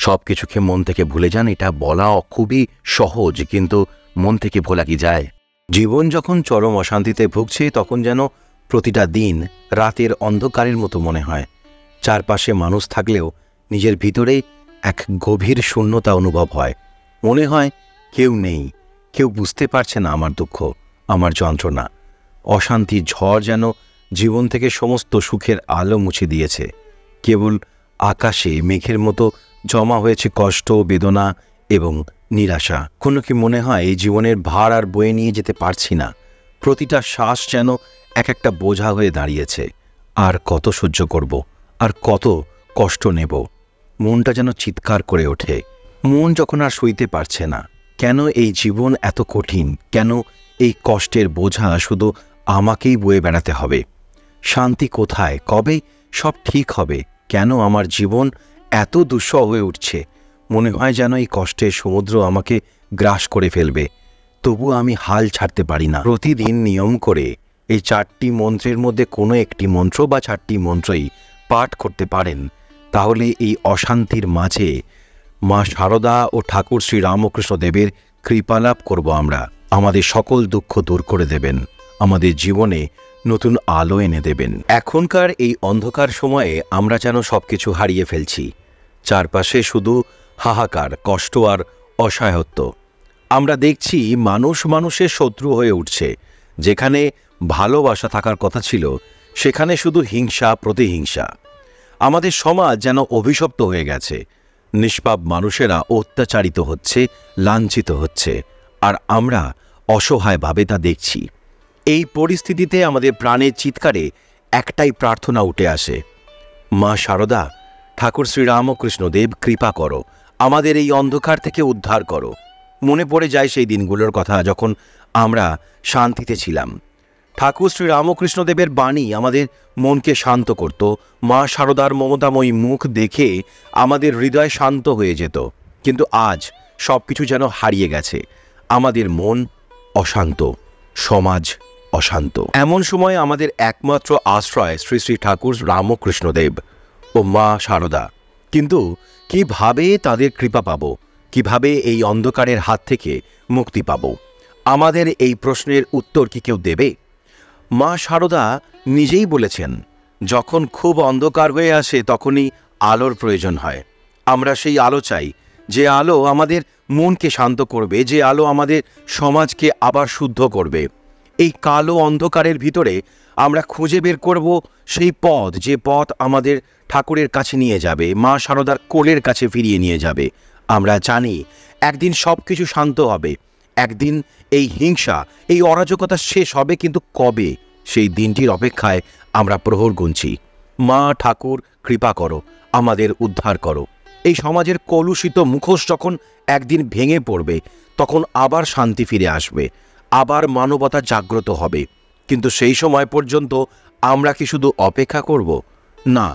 সব কিছুকে মন থেকে ভুলে যান, এটা বলা খুবই সহজ, কিন্তু মন থেকে ভোলা কি যায়? জীবন যখন চরম অশান্তিতে ভুগছে তখন যেন প্রতিটা দিন রাতের অন্ধকারের মতো মনে হয়। চারপাশে মানুষ থাকলেও নিজের ভিতরে এক গভীর শূন্যতা অনুভব হয়। মনে হয় কেউ নেই, কেউ বুঝতে পারছে না আমার দুঃখ, আমার যন্ত্রণা। অশান্তির ঝড় যেন জীবন থেকে সমস্ত সুখের আলো মুছে দিয়েছে। কেবল আকাশে মেঘের মতো জমা হয়েছে কষ্ট, বেদনা এবং নিরাশা। কোনো কি মনে হয় এই জীবনের ভার আর বয়ে নিয়ে যেতে পারছি না? প্রতিটা শ্বাস যেন এক একটা বোঝা হয়ে দাঁড়িয়েছে। আর কত সহ্য করব, আর কত কষ্ট নেব? মনটা যেন চিৎকার করে ওঠে। মন যখন আর সইতে পারছে না। কেন এই জীবন এত কঠিন? কেন এই কষ্টের বোঝা শুধু আমাকেই বয়ে বেড়াতে হবে? শান্তি কোথায়? কবে সব ঠিক হবে? কেন আমার জীবন এত দুঃসহ হয়ে উঠছে? মনে হয় যেন এই কষ্টের সমুদ্র আমাকে গ্রাস করে ফেলবে। তবু আমি হাল ছাড়তে পারি না। প্রতিদিন নিয়ম করে এই 4টি মন্ত্রের মধ্যে কোনো একটি মন্ত্র বা 4টি মন্ত্রই পাঠ করতে পারেন, তাহলে এই অশান্তির মাঝে মা শারদা ও ঠাকুর শ্রী রামকৃষ্ণ দেবের কৃপালাভ করব আমরা। আমাদের সকল দুঃখ দূর করে দেবেন, আমাদের জীবনে নতুন আলো এনে দেবেন। এখনকার এই অন্ধকার সময়ে আমরা যেন সবকিছু হারিয়ে ফেলছি। চারপাশে শুধু হাহাকার, কষ্ট আর অসহায়ত্ব। আমরা দেখছি মানুষ মানুষের শত্রু হয়ে উঠছে। যেখানে ভালোবাসা থাকার কথা ছিল সেখানে শুধু হিংসা, প্রতিহিংসা। আমাদের সমাজ যেন অভিশপ্ত হয়ে গেছে। নিষ্পাপ মানুষেরা অত্যাচারিত হচ্ছে, লাঞ্ছিত হচ্ছে, আর আমরা অসহায়ভাবে তা দেখছি। এই পরিস্থিতিতে আমাদের প্রাণের চিৎকারে একটাই প্রার্থনা উঠে আসে, মা শারদা, ঠাকুর শ্রী রামকৃষ্ণ দেব, কৃপা করো, আমাদের এই অন্ধকার থেকে উদ্ধার করো। মনে পড়ে যায় সেই দিনগুলোর কথা যখন আমরা শান্তিতে ছিলাম। ঠাকুর শ্রী রামকৃষ্ণ দেবের বাণী আমাদের মনকে শান্ত করত। মা শারদার মমতাময়ী মুখ দেখে আমাদের হৃদয় শান্ত হয়ে যেত। কিন্তু আজ সব কিছু যেন হারিয়ে গেছে। আমাদের মন অশান্ত, সমাজ অশান্ত। এমন সময় আমাদের একমাত্র আশ্রয় শ্রী শ্রী ঠাকুর রামকৃষ্ণ দেব ও মা শারদা। কিন্তু কিভাবে তাদের কৃপা পাব? কিভাবে এই অন্ধকারের হাত থেকে মুক্তি পাব? আমাদের এই প্রশ্নের উত্তর কি কেউ দেবে? মা শারদা নিজেই বলেছেন, যখন খুব অন্ধকার হয়ে আসে তখনই আলোর প্রয়োজন হয়। আমরা সেই আলো চাই, যে আলো আমাদের মনকে শান্ত করবে, যে আলো আমাদের সমাজকে আবার শুদ্ধ করবে। এই কালো অন্ধকারের ভিতরে আমরা খুঁজে বের করব সেই পথ, যে পথ আমাদের ঠাকুরের কাছে নিয়ে যাবে, মা শারদার কোলের কাছে ফিরিয়ে নিয়ে যাবে। আমরা জানি একদিন সব কিছু শান্ত হবে, একদিন এই হিংসা, এই অরাজকতা শেষ হবে। কিন্তু কবে? সেই দিনটির অপেক্ষায় আমরা প্রহর গুনছি। মা ঠাকুর, কৃপা করো, আমাদের উদ্ধার করো। এই সমাজের কলুষিত মুখোশ যখন একদিন ভেঙে পড়বে তখন আবার শান্তি ফিরে আসবে, আবার মানবতা জাগ্রত হবে। কিন্তু সেই সময় পর্যন্ত আমরা কি শুধু অপেক্ষা করব? না,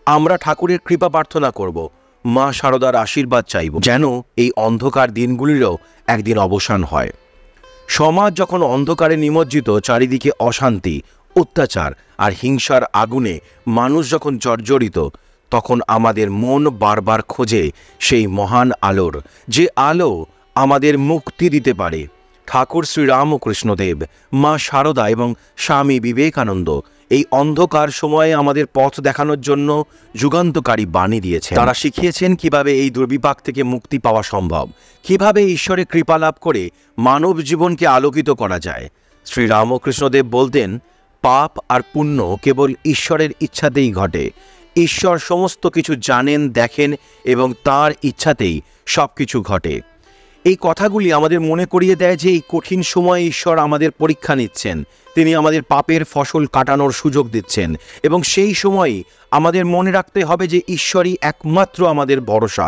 আমরা ঠাকুরের কৃপা প্রার্থনা করব, মা শারদার আশীর্বাদ চাইব, যেন এই অন্ধকার দিনগুলিরও একদিন অবসান হয়। সমাজ যখন অন্ধকারে নিমজ্জিত, চারিদিকে অশান্তি, অত্যাচার আর হিংসার আগুনে মানুষ যখন জর্জরিত, তখন আমাদের মন বারবার খোঁজে সেই মহান আলোর, যে আলো আমাদের মুক্তি দিতে পারে। ঠাকুর শ্রী রামকৃষ্ণ দেব, মা শারদা এবং স্বামী বিবেকানন্দ এই অন্ধকার সময়ে আমাদের পথ দেখানোর জন্য যুগান্তকারী বাণী দিয়েছেন। তারা শিখিয়েছেন কিভাবে এই দুর্বিপাক থেকে মুক্তি পাওয়া সম্ভব, কিভাবে ঈশ্বরের কৃপা লাভ করে মানব জীবনকে আলোকিত করা যায়। শ্রী রামকৃষ্ণদেব বলতেন, পাপ আর পুণ্য কেবল ঈশ্বরের ইচ্ছাতেই ঘটে। ঈশ্বর সমস্ত কিছু জানেন, দেখেন এবং তার ইচ্ছাতেই সব কিছু ঘটে। এই কথাগুলি আমাদের মনে করিয়ে দেয় যে এই কঠিন সময়ে ঈশ্বর আমাদের পরীক্ষা নিচ্ছেন। তিনি আমাদের পাপের ফসল কাটানোর সুযোগ দিচ্ছেন এবং সেই সময়ই আমাদের মনে রাখতে হবে যে ঈশ্বরই একমাত্র আমাদের ভরসা,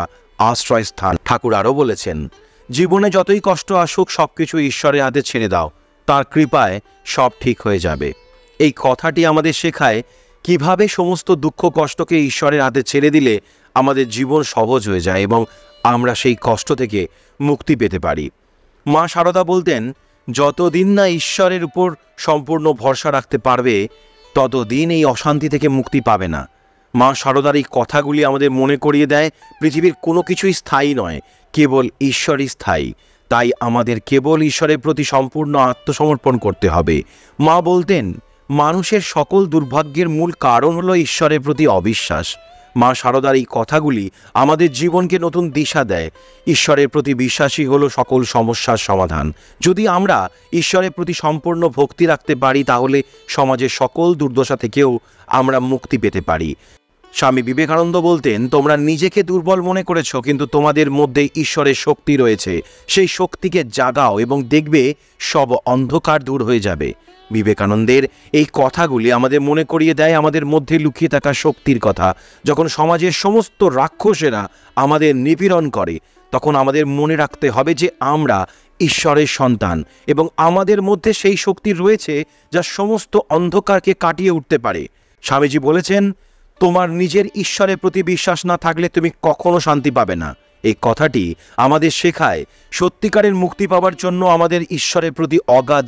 আশ্রয়স্থান। ঠাকুর আরও বলেছেন, জীবনে যতই কষ্ট আসুক সব কিছু ঈশ্বরের হাতে ছেড়ে দাও, তার কৃপায় সব ঠিক হয়ে যাবে। এই কথাটি আমাদের শেখায় কিভাবে সমস্ত দুঃখ কষ্টকে ঈশ্বরের হাতে ছেড়ে দিলে আমাদের জীবন সহজ হয়ে যায় এবং আমরা সেই কষ্ট থেকে মুক্তি পেতে পারি। মা শারদা বলতেন, যতদিন না ঈশ্বরের উপর সম্পূর্ণ ভরসা রাখতে পারবে ততদিন এই অশান্তি থেকে মুক্তি পাবে না। মা শারদার এই কথাগুলি আমাদের মনে করিয়ে দেয় পৃথিবীর কোনো কিছুই স্থায়ী নয়, কেবল ঈশ্বরই স্থায়ী। তাই আমাদের কেবল ঈশ্বরের প্রতি সম্পূর্ণ আত্মসমর্পণ করতে হবে। মা বলতেন, মানুষের সকল দুর্ভাগ্যের মূল কারণ হলো ঈশ্বরের প্রতি অবিশ্বাস। মা শারদার এই কথাগুলি আমাদের জীবনকে নতুন দিশা দেয়। ঈশ্বরের প্রতি বিশ্বাসী হলো সকল সমস্যার সমাধান। যদি আমরা ঈশ্বরের প্রতি সম্পূর্ণ ভক্তি রাখতে পারি, তাহলে সমাজের সকল দুর্দশা থেকেও আমরা মুক্তি পেতে পারি। স্বামী বিবেকানন্দ বলতেন, তোমরা নিজেকে দুর্বল মনে করেছ, কিন্তু তোমাদের মধ্যে ঈশ্বরের শক্তি রয়েছে। সেই শক্তিকে জাগাও এবং দেখবে সব অন্ধকার দূর হয়ে যাবে। বিবেকানন্দের এই কথাগুলি আমাদের মনে করিয়ে দেয় আমাদের মধ্যে লুকিয়ে থাকা শক্তির কথা। যখন সমাজের সমস্ত রাক্ষসেরা আমাদের নিপীড়ন করে, তখন আমাদের মনে রাখতে হবে যে আমরা ঈশ্বরের সন্তান এবং আমাদের মধ্যে সেই শক্তি রয়েছে যা সমস্ত অন্ধকারকে কাটিয়ে উঠতে পারে। স্বামীজি বলেছেন, তোমার নিজের ঈশ্বরের প্রতি বিশ্বাস না থাকলে তুমি কখনো শান্তি পাবে না। এই কথাটি আমাদের শেখায় সত্যিকারের মুক্তি পাওয়ার জন্য আমাদের ঈশ্বরের প্রতি অগাধ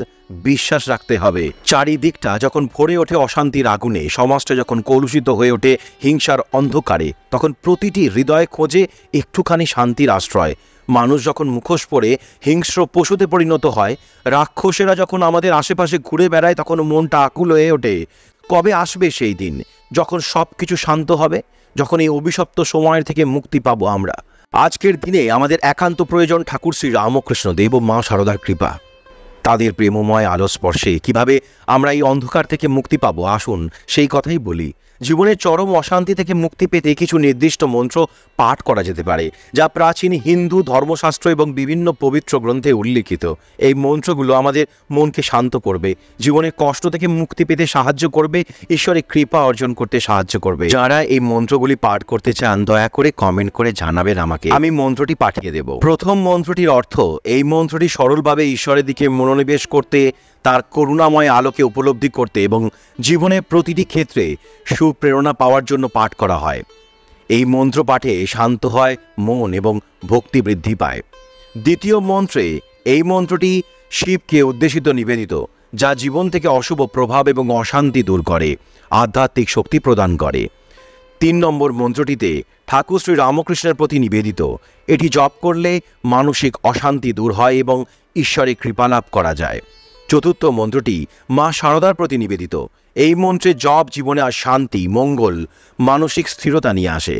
বিশ্বাস রাখতে হবে। চারিদিকটা যখন ভরে ওঠে অশান্তির আগুনে, সমাজটা যখন কলুষিত হয়ে ওঠে হিংসার অন্ধকারে, তখন প্রতিটি হৃদয় খোঁজে একটুখানি শান্তির আশ্রয়। মানুষ যখন মুখোশ পরে হিংস্র পশুতে পরিণত হয়, রাক্ষসেরা যখন আমাদের আশেপাশে ঘুরে বেড়ায়, তখন মনটা আকুল হয়ে ওঠে। কবে আসবে সেই দিন যখন সব কিছু শান্ত হবে, যখন এই অভিশপ্ত সময়ের থেকে মুক্তি পাবো আমরা? আজকের দিনে আমাদের একান্ত প্রয়োজন ঠাকুর শ্রী রামকৃষ্ণ দেব ও মা শারদার কৃপা। তাদের প্রেমময় আলো স্পর্শে কিভাবে আমরা এই অন্ধকার থেকে মুক্তি পাবো, আসুন সেই কথাই বলি। জীবনের চরম অশান্তি থেকে মুক্তি পেতে কিছু নির্দিষ্ট মন্ত্র পাঠ করা যেতে পারে, যা প্রাচীন হিন্দু ধর্মশাস্ত্র এবং বিভিন্ন পবিত্র গ্রন্থে উল্লিখিত। এই মন্ত্রগুলো আমাদের মনকে শান্ত করবে, জীবনের কষ্ট থেকে মুক্তি পেতে সাহায্য করবে, ঈশ্বরের কৃপা অর্জন করতে সাহায্য করবে। যারা এই মন্ত্রগুলি পাঠ করতে চান, দয়া করে কমেন্ট করে জানাবেন আমাকে, আমি মন্ত্রটি পাঠিয়ে দেব। প্রথম মন্ত্রটির অর্থ, এই মন্ত্রটি সরলভাবে ঈশ্বরের দিকে মনোনিবেশ করতে, তার করুণাময় আলোকে উপলব্ধি করতে এবং জীবনের প্রতিটি ক্ষেত্রে সুপ্রেরণা পাওয়ার জন্য পাঠ করা হয়। এই মন্ত্র পাঠে শান্ত হয় মন এবং ভক্তি বৃদ্ধি পায়। দ্বিতীয় মন্ত্রে, এই মন্ত্রটি শিবকে উদ্দেশিত নিবেদিত, যা জীবন থেকে অশুভ প্রভাব এবং অশান্তি দূর করে, আধ্যাত্মিক শক্তি প্রদান করে। 3 নম্বর মন্ত্রটিতে ঠাকুর শ্রী রামকৃষ্ণের প্রতি নিবেদিত। এটি জপ করলে মানসিক অশান্তি দূর হয় এবং ঈশ্বরের কৃপালাভ করা যায়। চতুর্থ মন্ত্রটি মা শারদার প্রতি নিবেদিত। এই মন্ত্রের জপ জীবনে আর শান্তি, মঙ্গল, মানসিক স্থিরতা নিয়ে আসে।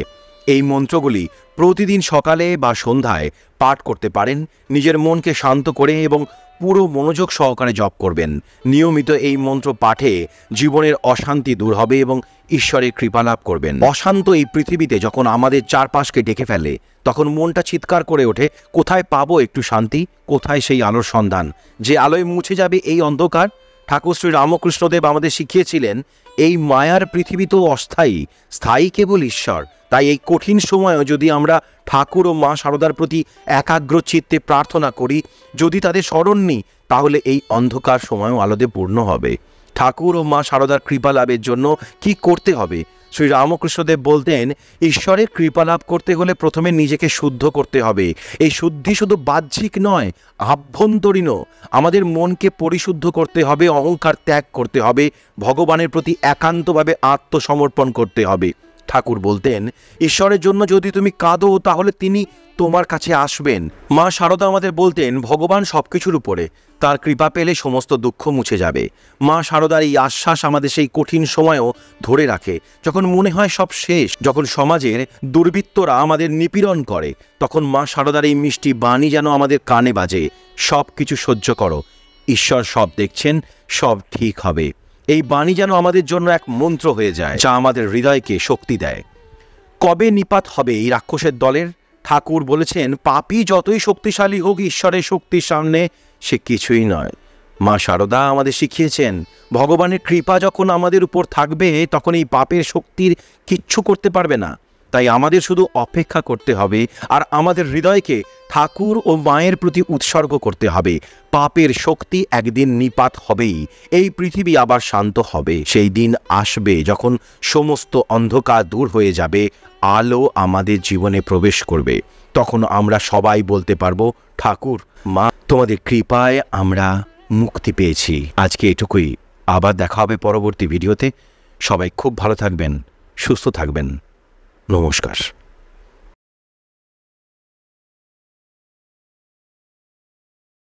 এই মন্ত্রগুলি প্রতিদিন সকালে বা সন্ধ্যায় পাঠ করতে পারেন। নিজের মনকে শান্ত করে এবং পুরো মনোযোগ সহকারে জপ করবেন। নিয়মিত এই মন্ত্র পাঠে জীবনের অশান্তি দূর হবে এবং ঈশ্বরের কৃপা লাভ করবেন। অশান্ত এই পৃথিবীতে যখন আমাদের চারপাশকে ডেকে ফেলে, তখন মনটা চিৎকার করে ওঠে, কোথায় পাবো একটু শান্তি, কোথায় সেই আলোর সন্ধান, যে আলোয় মুছে যাবে এই অন্ধকার? ঠাকুর শ্রী রামকৃষ্ণদেব আমাদের শিখিয়েছিলেন, এই মায়ার পৃথিবী তো অস্থায়ী, স্থায়ী কেবল ঈশ্বর। তাই এই কঠিন সময়েও যদি আমরা ঠাকুর ও মা শারদার প্রতি একাগ্র চিত্তে প্রার্থনা করি, যদি তাদের স্মরণ নিই, তাহলে এই অন্ধকার সময়ও আলোতে পূর্ণ হবে। ঠাকুর ও মা শারদার কৃপা লাভের জন্য কি করতে হবে? শ্রী রামকৃষ্ণদেব বলতেন, ঈশ্বরের কৃপা লাভ করতে হলে প্রথমে নিজেকে শুদ্ধ করতে হবে। এই শুদ্ধি শুধু বাহ্যিক নয়, আভ্যন্তরীণও। আমাদের মনকে পরিশুদ্ধ করতে হবে, অহংকার ত্যাগ করতে হবে, ভগবানের প্রতি একান্তভাবে আত্মসমর্পণ করতে হবে। ঠাকুর বলতেন, ঈশ্বরের জন্য যদি তুমি কাঁদো, তাহলে তিনি তোমার কাছে আসবেন। মা শারদা আমাদের বলতেন, ভগবান সবকিছুর উপরে, তার কৃপা পেলে সমস্ত দুঃখ মুছে যাবে। মা শারদার এই আশ্বাস আমাদের সেই কঠিন সময়ও ধরে রাখে, যখন মনে হয় সব শেষ, যখন সমাজের দুর্বৃত্তরা আমাদের নিপীড়ন করে, তখন মা শারদার এই মিষ্টি বাণী যেন আমাদের কানে বাজে, সব কিছু সহ্য করো, ঈশ্বর সব দেখছেন, সব ঠিক হবে। এই বাণী যেন আমাদের জন্য এক মন্ত্র হয়ে যায়, যা আমাদের হৃদয়কে শক্তি দেয়। কবে নিপাত হবে এই রাক্ষসের দলের? ঠাকুর বলেছেন, পাপী যতই শক্তিশালী হোক, ঈশ্বরের শক্তির সামনে সে কিছুই নয়। মা শারদা আমাদের শিখিয়েছেন, ভগবানের কৃপা যখন আমাদের উপর থাকবে, তখন এই পাপের শক্তির কিচ্ছু করতে পারবে না। তাই আমাদের শুধু অপেক্ষা করতে হবে আর আমাদের হৃদয়কে ঠাকুর ও মায়ের প্রতি উৎসর্গ করতে হবে। পাপের শক্তি একদিন নিপাত হবেই, এই পৃথিবী আবার শান্ত হবে। সেই দিন আসবে যখন সমস্ত অন্ধকার দূর হয়ে যাবে, আলো আমাদের জীবনে প্রবেশ করবে। তখন আমরা সবাই বলতে পারবো, ঠাকুর, মা, তোমাদের কৃপায় আমরা মুক্তি পেয়েছি। আজকে এটুকুই, আবার দেখা হবে পরবর্তী ভিডিওতে। সবাই খুব ভালো থাকবেন, সুস্থ থাকবেন। নমস্কার।